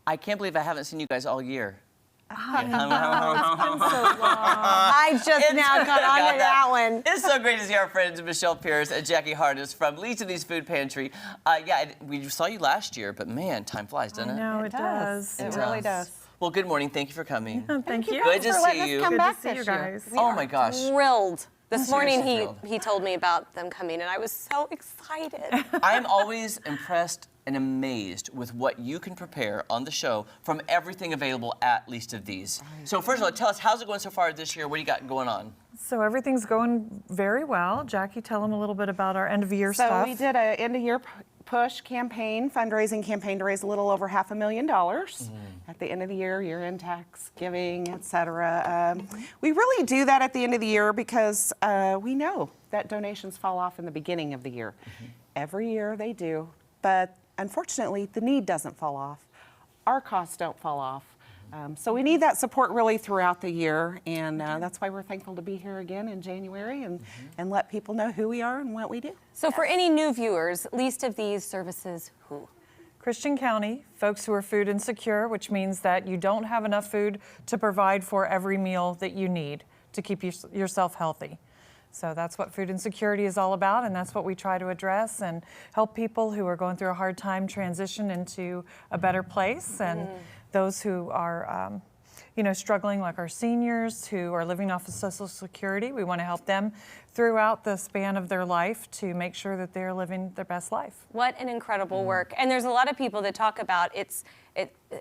I can't believe I haven't seen you guys all year. I just now got onto that one. It's so great to see our friends Michelle Pierce and Jackie Harness from Lisa's Food Pantry. We saw you last year, but man, time flies, doesn't it? No, it does. It really does. Well, good morning. Thank you for coming. Thank you. Good to see you. Come Good back to see you guys. Oh my gosh. Thrilled. This morning Seriously he told me about them coming, and I was so excited. I am always impressed and amazed with what you can prepare on the show from everything available at Least of These. So first of all, tell us, how's it going so far this year? What do you got going on? So everything's going very well. Jackie, tell them a little bit about our end of year stuff. So we did an end of year push campaign, fundraising campaign to raise a little over $500,000 at the end of the year-end tax giving, etc. We really do that at the end of the year because we know that donations fall off in the beginning of the year. Every year they do, but unfortunately the need doesn't fall off. Our costs don't fall off. So we need that support really throughout the year, and that's why we're thankful to be here again in January and let people know who we are and what we do. So for any new viewers, Least of These services who? Christian County, folks who are food insecure, which means that you don't have enough food to provide for every meal that you need to keep yourself healthy. So that's what food insecurity is all about, and that's what we try to address and help people who are going through a hard time transition into a better place, and those who are struggling, like our seniors who are living off of Social Security. We want to help them throughout the span of their life to make sure that they're living their best life. What an incredible work. And there's a lot of people that talk about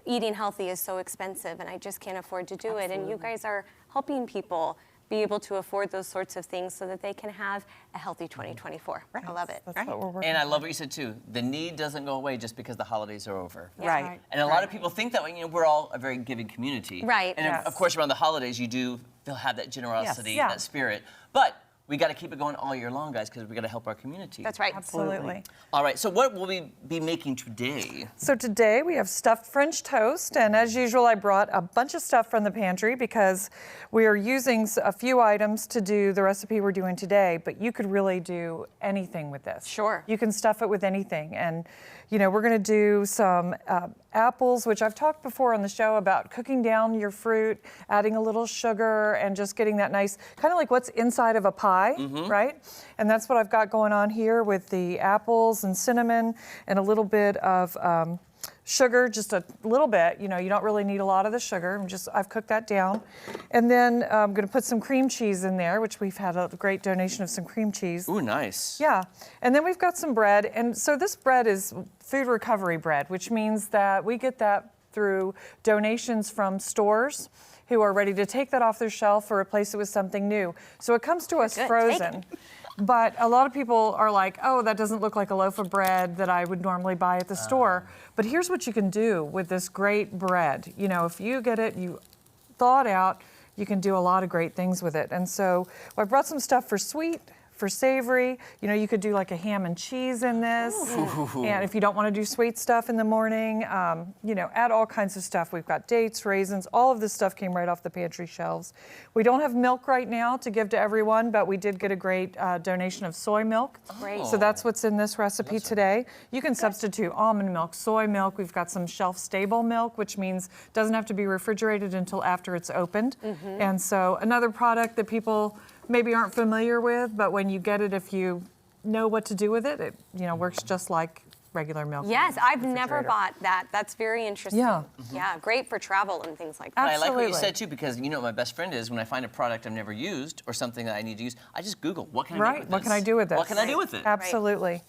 eating healthy is so expensive and I just can't afford to do it. And you guys are helping people be able to afford those sorts of things so that they can have a healthy 2024. Right. I love it. That's what we're working And I love what you said too. The need doesn't go away just because the holidays are over. Right. And a lot of people think that way. We're all a very giving community. Right. And of course, around the holidays, you do have that generosity, Yes. Yeah. that spirit. But we got to keep it going all year long, guys, because we got to help our community. That's right. Absolutely. All right. So what will we be making today? So today we have stuffed French toast, and as usual I brought a bunch of stuff from the pantry because we are using a few items to do the recipe we're doing today, but you could really do anything with this. Sure. You can stuff it with anything, and we're going to do some apples, which I've talked before on the show about cooking down your fruit, adding a little sugar, and just getting that nice, kind of like what's inside of a pie, right? And that's what I've got going on here with the apples and cinnamon and a little bit of sugar, just a little bit. You don't really need a lot of the sugar. I've cooked that down. And then I'm going to put some cream cheese in there, which we've had a great donation of some cream cheese. Ooh, nice. Yeah, and then we've got some bread. And so this bread is food recovery bread, which means that we get that through donations from stores who are ready to take that off their shelf or replace it with something new. So it comes to us Good. frozen. But a lot of people are like, oh, that doesn't look like a loaf of bread that I would normally buy at the store. But here's what you can do with this great bread. If you get it, you thaw it out, you can do a lot of great things with it. And so I brought some stuff for sweet, for savory. You could do like a ham and cheese in this. And if you don't want to do sweet stuff in the morning, add all kinds of stuff. We've got dates, raisins, all of this stuff came right off the pantry shelves. We don't have milk right now to give to everyone, but we did get a great donation of soy milk. Great. So that's what's in this recipe today. You can substitute almond milk, soy milk. We've got some shelf-stable milk, which means it doesn't have to be refrigerated until after it's opened. And so another product that people maybe aren't familiar with, but when you get it, if you know what to do with it, it works just like regular milk. Yes, I've never bought that. That's very interesting. Yeah. Yeah, great for travel and things like that. I like what you Absolutely. said too, because what my best friend is when I find a product I've never used or something that I need to use, I just Google what can I do with this? What can I do with this? What can I do with it? Absolutely.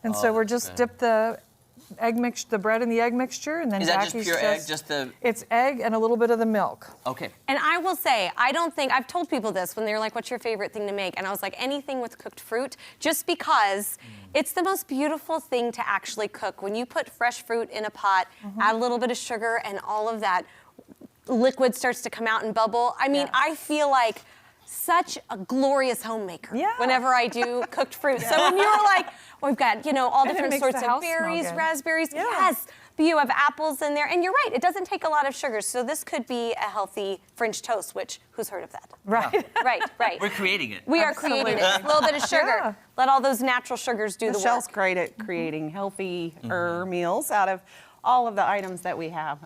And so we're just dip the the bread in the egg mixture, and then Is that just Jackie's pure egg? Just the It's egg and a little bit of the milk. okay. And I will say, I've told people this when they're like, what's your favorite thing to make? And I was like, anything with cooked fruit, just because it's the most beautiful thing to actually cook. When you put fresh fruit in a pot, add a little bit of sugar, and all of that liquid starts to come out and bubble. I mean, I feel like such a glorious homemaker whenever I do cooked fruit. So when you're like, we've got, all And it different makes sorts the of house smell berries, good. raspberries, yes. But you have apples in there, and you're right, it doesn't take a lot of sugar. So this could be a healthy French toast, which, who's heard of that? Right. Right. We're creating it. We are creating it. A little bit of sugar. Yeah. Let all those natural sugars do the Michelle's work. great at creating healthier meals out of all of the items that we have.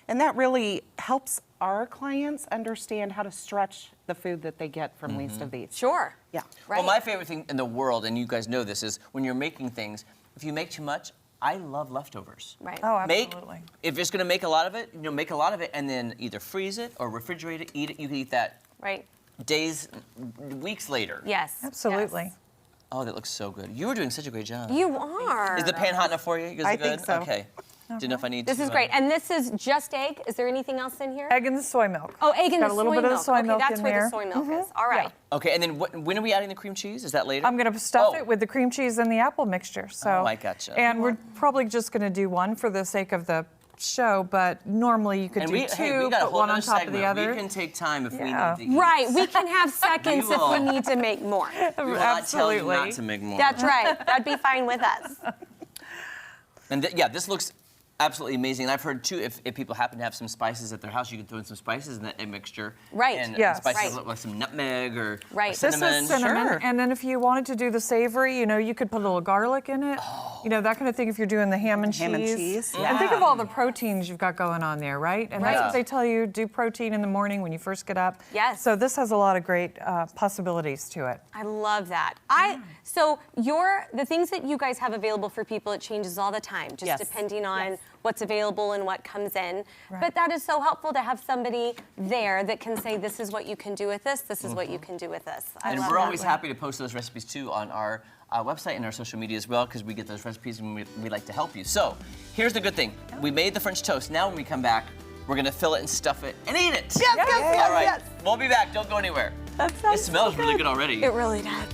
And that really helps our clients understand how to stretch the food that they get from Least of These. Sure. Yeah. Right. Well, my favorite thing in the world, and you guys know this, is when you're making things, if you make too much, I love leftovers. Right. Oh, absolutely. If it's gonna make a lot of it, make a lot of it and then either freeze it or refrigerate it, eat it. You can eat that Right. days, weeks later. Yes. Absolutely. Yes. Oh, that looks so good. You were doing such a great job. You are. Is the pan hot enough for you? You guys I are good? think so. Okay. Didn't know if I need This to. is great. And this is just egg. Is there anything else in here? Egg and the soy milk. Oh, egg and Got the a little soy bit of milk. the soy milk okay, that's in where there. the soy milk is. All right. Okay, and then when are we adding the cream cheese? Is that later? I'm going to stuff Oh. it with the cream cheese and the apple mixture. So, Oh, I gotcha. And we're probably just going to do one for the sake of the show, but normally you could And do we, two, hey, we got a put whole one on other top segment. of the other. We can take time if Yeah. we need to eat. Right. We can have seconds if we will. need to make more. We will not tell you Absolutely. not to make more. That's right. That'd be fine with us. And yeah, this looks absolutely amazing. And I've heard too, if people happen to have some spices at their house, you can throw in some spices in that egg mixture. Right. And Yes. spices Right. like some nutmeg or Right. This cinnamon. is cinnamon, Sure. and then if you wanted to do the savory, you could put a little garlic in it. That kind of thing if you're doing the ham and cheese. Ham and cheese, And think of all the proteins you've got going on there, right? And that's Right. what they tell you, do protein in the morning when you first get up. Yes. So this has a lot of great possibilities to it. I love that. So the things that you guys have available for people, it changes all the time, just Yes. depending on what's available and what comes in. Right. But that is so helpful to have somebody there that can say, this is what you can do with this, this is what you can do with this. I And love we're that. always happy to post those recipes too on our website and our social media as well, because we get those recipes and we like to help you. So here's the good thing. We made the French toast. Now when we come back, we're gonna fill it and stuff it and eat it. Yes, yes, yes, All right, yes. we'll be back. Don't go anywhere. That It sounds smells so really good already. It really does.